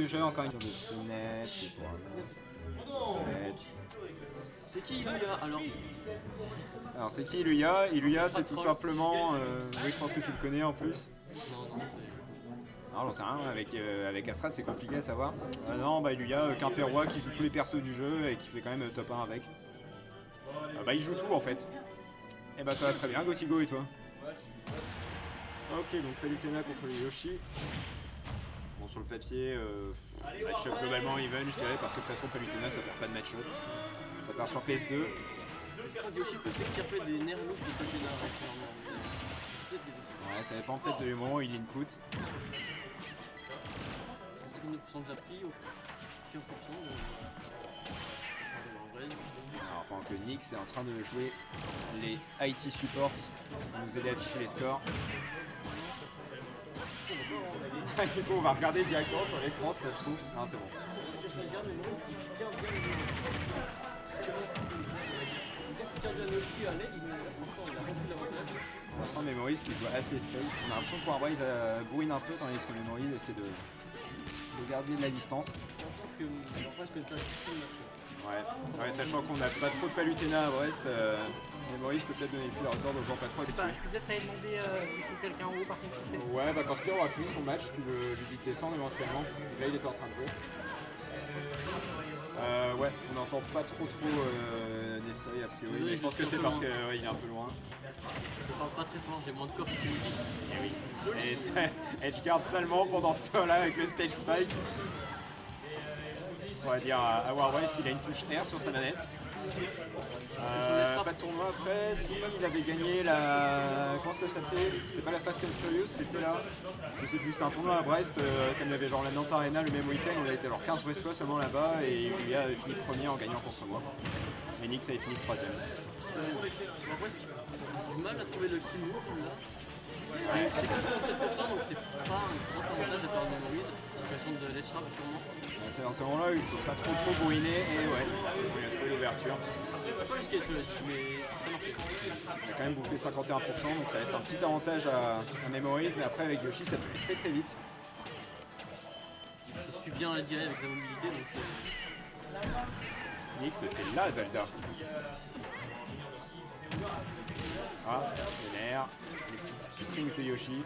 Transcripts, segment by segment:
du jeu, encore une fois de fenêtre. C'est qui Iluya Alors c'est qui Iluya? Iluya c'est tout simplement... oui je pense que tu le connais en plus. Non, j'en sais rien, avec Astra c'est compliqué à savoir. Non, bah Iluya, Quimperois qui joue tous les persos du jeu et qui fait quand même top 1 avec. Bah il joue tout en fait. Et bah ça va très bien, Gotigo et toi? Ok, donc Palutena contre les Yoshi. Bon, sur le papier, match-up globalement even, je dirais, parce que de toute façon Palutena ça perd pas de match-up. Ça part sur PS2. Yoshi peut s'extirper des nerfs lourds de Palutena. Ouais, ça dépend peut-être du moment où il input. 52% déjà pris, au 15%. Alors pendant que Nyx est en train de jouer les IT supports pour nous aider à afficher les scores. Du coup on va regarder directement sur l'écran si ça se trouve. Non c'est bon. On sent Memories qui joue assez safe. On a l'impression que Warbraze bourrine un peu tandis que Memories essaie de garder de la distance. Ouais, sachant qu'on n'a pas trop de Palutena à Brest, Memories peut peut-être donner le fil à retour donc pas trop habitué. Je peux peut-être aller demander si tu trouves quelqu'un en haut par contre. Ouais, bah quand Spire aura fini son match, tu lui dis de descendre éventuellement. Là il était en train de jouer. Ouais, on n'entend pas trop Nessai a priori, mais je pense que c'est parce qu'il est un peu loin. Je parle pas très fort, j'ai moins de corps que tu me dis. Et Edge garde salement pendant ce temps-là avec le stage spike. On va dire à Warbraze qu'il a une touche R sur sa manette. Pas de tournoi après, si il avait gagné la... Comment ça s'appelait? C'était pas la Fast and Furious, c'était là. Je sais plus, c'était un tournoi à Brest, comme il y avait genre la Nantes Arena le même week-end, on a été genre 15 Brestois seulement là-bas et il a fini premier en gagnant contre moi. Et Nyx avait fini troisième. Warbraze qui a du mal à trouver le kill move là. C'est que 37%, donc c'est pas un grand avantage de faire Memories. Situation de let's trap sûrement. C'est dans ce moment-là où il faut pas trop bourriner et ouais, il a trouvé l'ouverture. Pas le skate mais ça marchait. Il a quand même bouffé 51%, donc ça laisse un petit avantage à Memories, mais après avec Yoshi ça peut aller très vite. Ça suit bien la direct avec sa mobilité, donc c'est... Nyx, c'est là Zelda. Ah, l'air, les petites strings de Yoshi.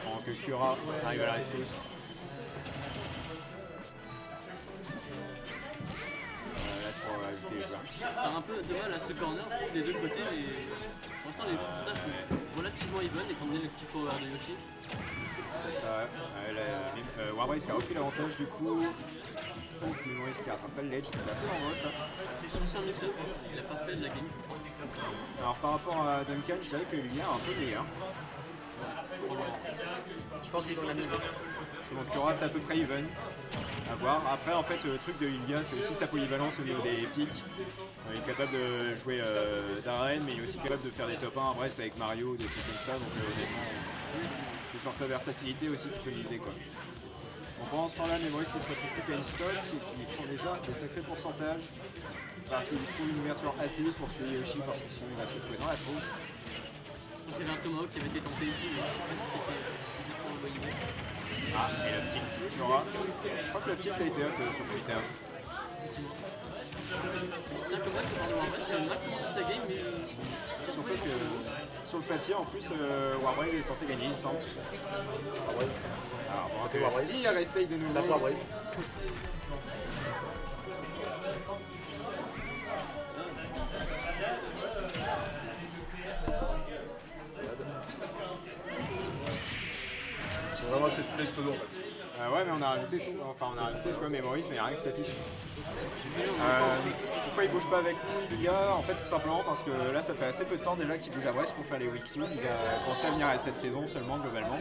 Pendant que Kura arrive à la rescousse. Là c'est pour ajouter les joueurs. C'est un peu de mal à ce corner, je trouve, des deux côtés. Pour l'instant, les pourcentages sont relativement even, étant donné le petit power de Yoshi. C'est ça. Warbraze qui a repris l'avantage du coup. Memories qui rattrape pas le ledge, c'était assez dangereux ça. C'est un mix-up, il a pas fait de la game. Alors par rapport à Duncan, je dirais que lui est un peu meilleur. Je pense qu'ils ont la même. Selon Kura, c'est à peu près even. À voir. Après, en fait, le truc de Ilya, c'est aussi sa polyvalence au niveau des pics. Il est capable de jouer d'arène, mais il est aussi capable de faire des top 1 à Brest avec Mario, des trucs comme ça. Donc, c'est sur sa versatilité aussi qu'il peut miser, quoi. Donc, pendant ce temps-là, Memories qui se retrouve plus qu'à une stock et qui prend déjà des sacrés pourcentages. Alors qu'il trouve une ouverture assez vite pour tuer Yoshi parce que sinon il va se retrouver dans la sauce. C'est un Tomahawk qui avait été tenté ici, mais je sais pas si c'était pour le voyez. Ah, et le petit Kura. Je crois que le petit a été up sur Twitter. C'est un combat qui parle de Warbraze, il a mal commencé sa game, mais... Surtout que sur le papier, en plus, Warbraze est censé gagner, il me semble. Warbraze. Alors, pendant que Steer essaye de nous... La Warbraze. Vraiment acheter tous les pseudos en fait. Ouais, mais on a rajouté tout. Enfin, on a rajouté, tu vois, Memories, mais il n'y a rien qui s'affiche. Pourquoi il bouge pas avec nous, Iluya? En fait, tout simplement parce que là, ça fait assez peu de temps déjà qu'il bouge à Brest pour faire les weekly. Il a commencé à venir à cette saison seulement, globalement.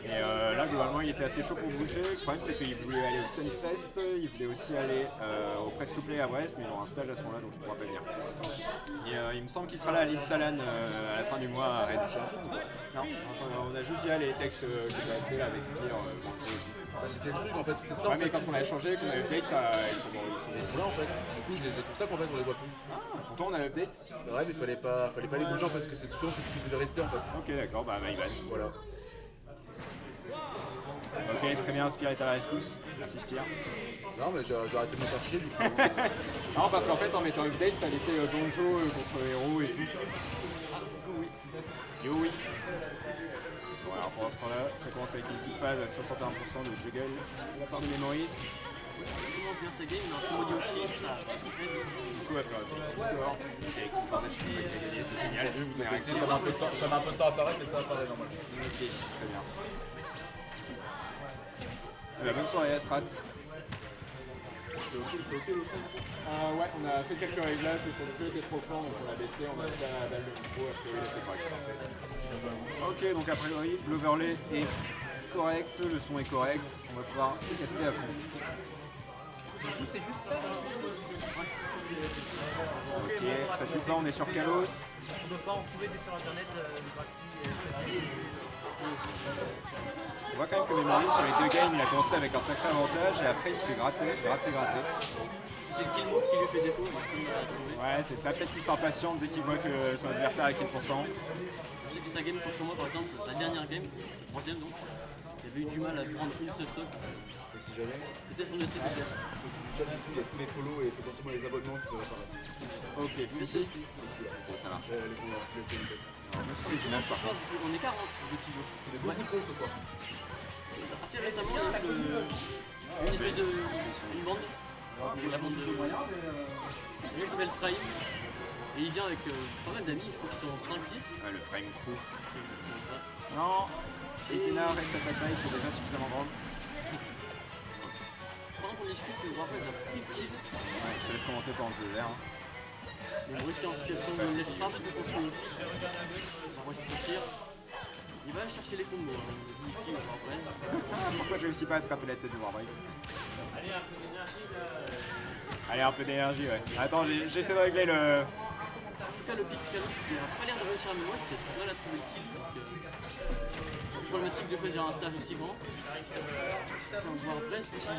Et là, globalement, il était assez chaud pour bouger. Le problème, c'est qu'il voulait aller au Stunfest, il voulait aussi aller au Press to Play à Brest, mais ils ont un stage à ce moment-là, donc il ne pourra pas venir. Et il me semble qu'il sera là à l'Insalan à la fin du mois à Rennes. Non, attends, on a juste via les textes qui étaient restés là avec Spire. Bah, c'était le truc en fait, c'était ça. Ouais, en mais fait. quand on a échangé, qu'on a update, ça. Ils sont là en fait. Du coup, c'est pour ça qu'en fait on les voit plus. Pourtant, on a l'update. Bah ouais, mais fallait pas les bouger en fait, parce que c'est toujours ce qui devait rester en fait. Ok, d'accord, bah, Maïvan. Voilà. Ok, très bien, Spire est à la rescousse. Merci Spire. Non, mais j'ai arrêté de me faire chier du coup. Non, parce qu'en fait, en mettant update, ça laissait Bonjo contre héros et tout. Yo oui. Bon, alors pour l'instant là, ça commence avec une petite phase à 61% de juggle de la part de Memories. Comment bien sa game, mais un combo Yoshi, ça va très vite. Du coup, on va faire un petit score. Et avec tout le bordel, je suis pas qui a gagné, c'est génial. Vous avez Ça met un peu de temps à apparaître, mais ça apparaît normalement. Ok, très bien. Bonne soirée Astrat. C'est ok le son. Ouais, on a fait quelques réglages, le jeu était trop fort donc on a baissé, on a fait la dalle de micro, a priori c'est correct. Ok, donc a priori l'overlay est correct, le son est correct, on va pouvoir tester à fond. C'est juste ça. Ok, ça tue pas, on est sur Kalos. On ne peut pas en trouver des sur internet gratuits. On voit quand même que Memories sur les deux games il a commencé avec un sacré avantage et après il se fait gratter. C'est le kill move qui lui fait défaut, mais il a trouvé. Ouais, c'est ça, peut-être qu'il s'impatiente dès qu'il voit que son adversaire a 4%. Je sais que sa game contre moi, par exemple, la dernière game, la troisième donc, il avait eu du mal à prendre une seule stock. Et si jamais, Peut-être on le sait peut-être. au-dessus du chat, du coup, il y a tous les follow et potentiellement les abonnements qui peuvent apparaître. Ok, puis ici. Ok, ça marche. Les combats. Alors, je me suis dit, du même par contre. On est 40 de kilos. Il est beaucoup trop ce soir. Assez récemment, il y a eu une espèce de. Une bande. La bande de. Il qui s'appelle Frame. Et il vient avec pas mal d'amis, je crois qu'ils sont 5-6. Ouais, le frame crew. Non, Etena reste à ta taille, c'est déjà suffisamment grande. Pendant qu'on explique que Warface a pris le kill, Ouais, je te laisse commenter pendant que je verre. il risque en situation de lèche trash contre lui. On va se sortir. Il va aller chercher les combos, hein. Il dit ici, on va après. Pourquoi j'ai aussi pas attrapé la tête de Warbrace? Allez, un peu d'énergie, ouais. Attends, j'essaie de régler le... En tout cas, le pic Kalos qui a pas l'air de réussir à mémoire, c'était du mal à trouver le kill. Donc, problématique de choisir un stage aussi grand. On voit Brest qui est très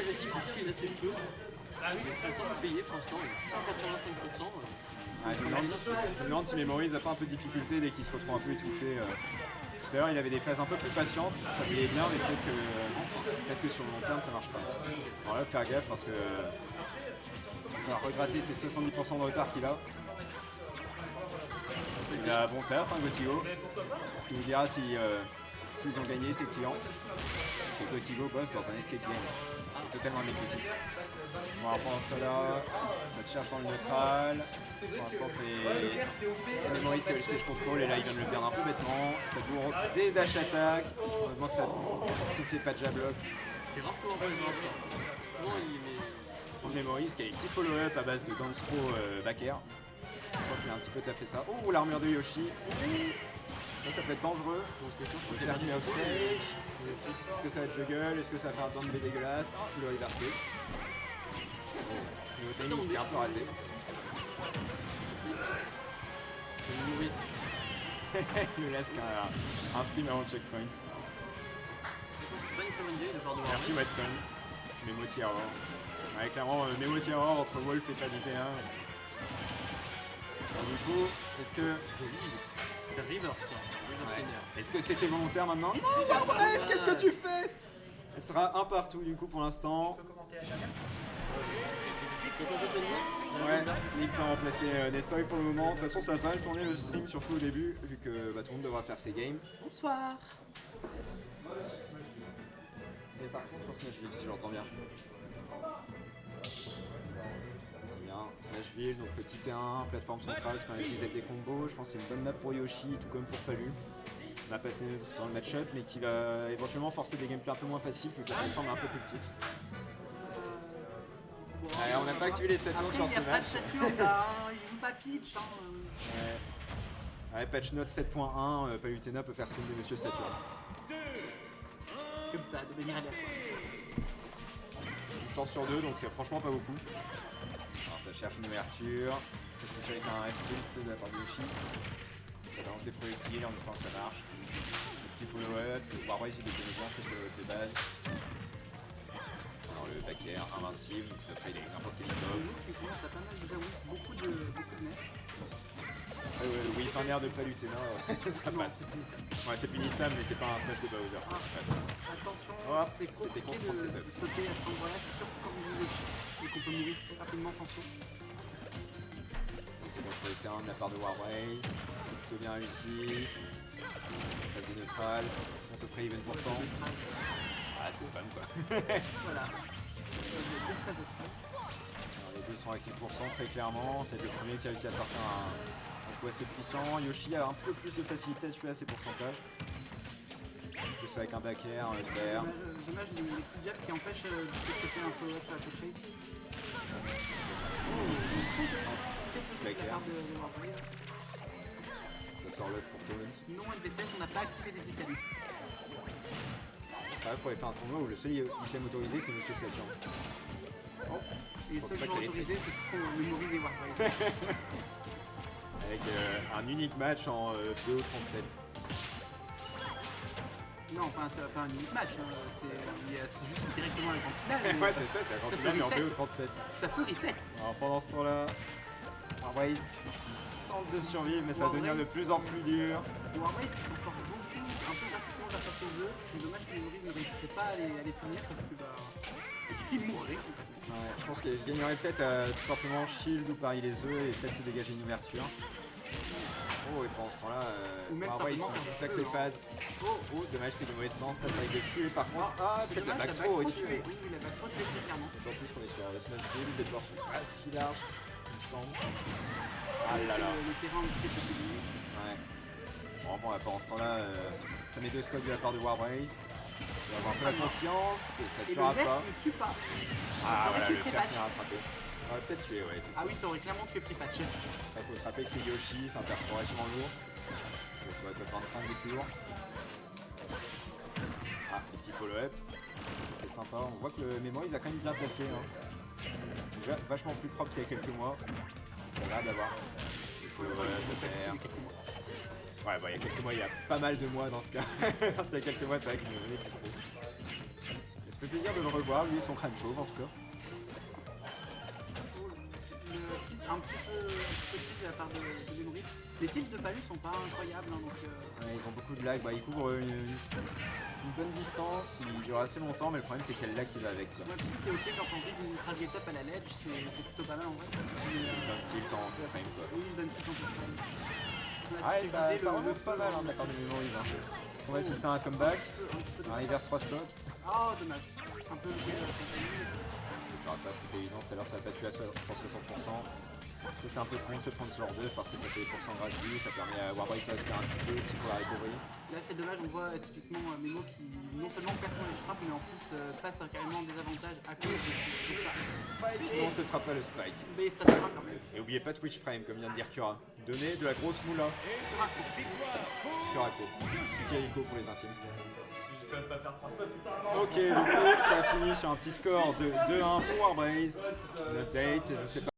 agressif, il kill assez peu. Mais ça semble payer pour l'instant, il est 185%. Ah, je me demande si Memories n'a pas un peu de difficulté dès qu'il se retrouve un peu étouffé. Tout à l'heure, il avait des phases un peu plus patientes, ça payait bien, mais peut-être que sur le long terme, ça marche pas. Alors là, faire gaffe parce que... il va regratter ses 70% de retard qu'il a. Il a bon taf, hein, Gotigo. Tu nous diras s'ils ont gagné tes clients. Parce que Gotigo bosse dans un escape game. C'est totalement anecdotique. Bon, alors pendant ce temps-là, ça se cherche dans le neutral. Pour l'instant, c'est Memories qui a le stage control et là, il vient de le perdre un peu bêtement. Ça bourre des dash attack. Heureusement que ça se fait pas de bloc. C'est rare qu'on voit les gens ça. Souvent, il est. Pour Memories qui a des petits follow-up à base de dance throw back air. Je crois qu'il a un petit peu taffé ça. Oh, l'armure de Yoshi. Ça peut être dangereux. Donc, faire du off-stage. Est-ce que ça va être juggle? Est-ce que ça va faire un down dégueulasse? Le reverse kick. Le timing c'était un peu raté. Il me laisse un stream avant le checkpoint. C'est pas une très bonne idée de part de voir. Merci Watson. Memo tier or. Ouais, clairement, Memo tier or entre Wolf et Padité 1. Alors, du coup, est-ce que. C'était reverse ça. Reverse linéaire. Est-ce que c'était volontaire maintenant? Non, Barbresse, qu'est-ce que tu fais? Elle sera un partout du coup pour l'instant. Tu peux commenter la dernière. Ouais, Nix va remplacer Nessoy pour le moment. De toute façon, ça va pas mal tourner le stream, surtout au début, vu que tout le monde devra faire ses games. Bonsoir. Et ça retourne sur Smashville si j'entends bien. Bien, Smashville, donc petit T1, plateforme centrale, c'est pas utiliser des combos. Je pense que c'est une bonne map pour Yoshi, tout comme pour Palu. On a passé dans le match-up, mais qui va éventuellement forcer des gameplays un peu moins passifs, vu que la plateforme est un peu plus petite. Allez, on n'a pas activé les 7 Après, sur il n'y ce a pas match. de Saturne là, hein. Il joue pas pitch. Hein. Ouais, patch note 7.1, Palutena peut faire ce comme de Monsieur Saturne. Comme ça, de manière aléatoire. Une chance sur 2, donc c'est franchement pas beaucoup. Alors ça cherche une ouverture, ça se fait avec un F-tilt de la part de Yoshi. Ça balance des projectiles en espérant que ça marche. Le petit follow-up, le Barbara ici de connaissance, c'est le de base. Alors le back air invincible, donc ça fait n'importe quel hitbox. Qui commence à pas mal de beaucoup de nets. Oui, fin air de Palutena, ça passe. Ouais, c'est punissable, mais c'est pas un smash de Bowser. Ça passe. Attention, Hop, c'est c'était compliqué contre de 37 up. sauter à cet endroit-là, surtout quand vous voulez. Et qu'on peut mourir très rapidement sans saut. C'est contre le terrain de la part de Warways. C'est plutôt bien réussi. Phase de neutral, à peu près even %. Ah, c'est spam quoi. Voilà. Deux phases de spam. Alors, les deux sont à 10% très clairement. C'est le premier qui a réussi à sortir un coup assez puissant. Yoshi a un peu plus de facilité à tuer à ses pourcentages. C'est avec un back air, un vert. Dommage les petits jabs qui empêchent de se un peu à la chase. Back air. De Warways. Ça sort l'œuf pour Taunt. Non, LB7, on n'a pas activé des Italie. Il faudrait faire un tournoi où le seul item autorisé c'est Monsieur Saturn. Et pense ceux pas qui que vont ça autoriser, ce seront le Memory des Warways. Avec un unique match en BO37. Non, enfin, c'est pas un unique match, hein. C'est juste directement la grande finale. Ouais, c'est ça, c'est la grande finale mais en BO37. Ça peut reset. Alors pendant ce temps-là, Warways il tente de survivre mais ça devient de plus en plus dur. Warways qui s'en sort beaucoup, un peu gratuitement grâce à ses jeux. C'est dommage que Memory ne réussissait pas à les finir parce que il mourrait. Ouais, je pense qu'il gagnerait peut-être à tout simplement shield ou parier les œufs et peut-être se dégager une ouverture. Oh, et pendant ce temps-là, Ou même Warways simplement prend faire une un sacrée feu, phase. Oh, dommage, c'était du mauvais sens, ça risque de tuer par contre. Ah, peut-être la dommage, backthrow est tuée. Oui, la backthrow tuée très clairement. D'autant plus qu'on est sur le smash field, des torches pas si larges, il me semble. Ah là là. Le terrain aussi est petit. Ouais. Bon, pendant ce temps-là, ça met 2 stocks de la part de Warways. Il va avoir un peu la confiance et ça Et le tuera vert pas. ne tue pas. Ah voilà, le tué fer Pripatch. qui a rattrapé. Ça aurait peut-être tué, ouais. Ah oui, ça aurait clairement tué Pripatch. Il faut se rappeler que c'est Yoshi, c'est un perso relativement lourd. Donc ouais, top 25 des plus lourds. Ah, les petits follow-up. C'est sympa, on voit que le mémoire il a quand même bien taffé. Hein. C'est déjà vachement plus propre qu'il y a quelques mois. C'est agréable d'avoir. Les follow-up, le père. Ouais, bah il y a quelques mois, il y a pas mal de mois dans ce cas. Parce qu'il y a quelques mois, c'est vrai qu'il ne venait plus trop. Et ça fait plaisir de le revoir, lui et son crâne chauve en tout cas. Un petit peu plus de la part de Memory. Les tilts de Palus sont pas incroyables, hein, donc Ouais, ils ont beaucoup de lag, bah, ils couvrent une bonne distance, ils durent assez longtemps, mais le problème c'est qu'il y a le lag qui va avec. Quoi. moi, tout est ok quand on vit une target up à la ledge, c'est plutôt pas mal en vrai. Un tilt en full frame quoi. Oui, une bonne petite en frame. Ah ouais, ça remonte pas mal hein, de la part de Memories. Hein. On va assister à un comeback, un reverse 3 stop. Oh, dommage. Un peu le C'est pas tout évident, tout à l'heure ça a pas tué à 160%. Ça c'est un peu con de se prendre ce genre d'œuf parce que ça fait des pourcents gratuits, ça permet à Warways de respirer un petit peu aussi pour la recovery. Là, c'est dommage, on voit typiquement Memo qui non seulement perd son edge trap, mais en plus passe carrément des avantages à cause de ça. Non, ce sera pas le spike. Mais ça sera quand même. Et oubliez pas Twitch Prime comme vient de dire Kura. Donnez de la grosse moula. Kurako. Kiriko pour les intimes. Ok, du coup, ça a fini sur un petit score de 2-1 pour Warways. Une update, je sais pas.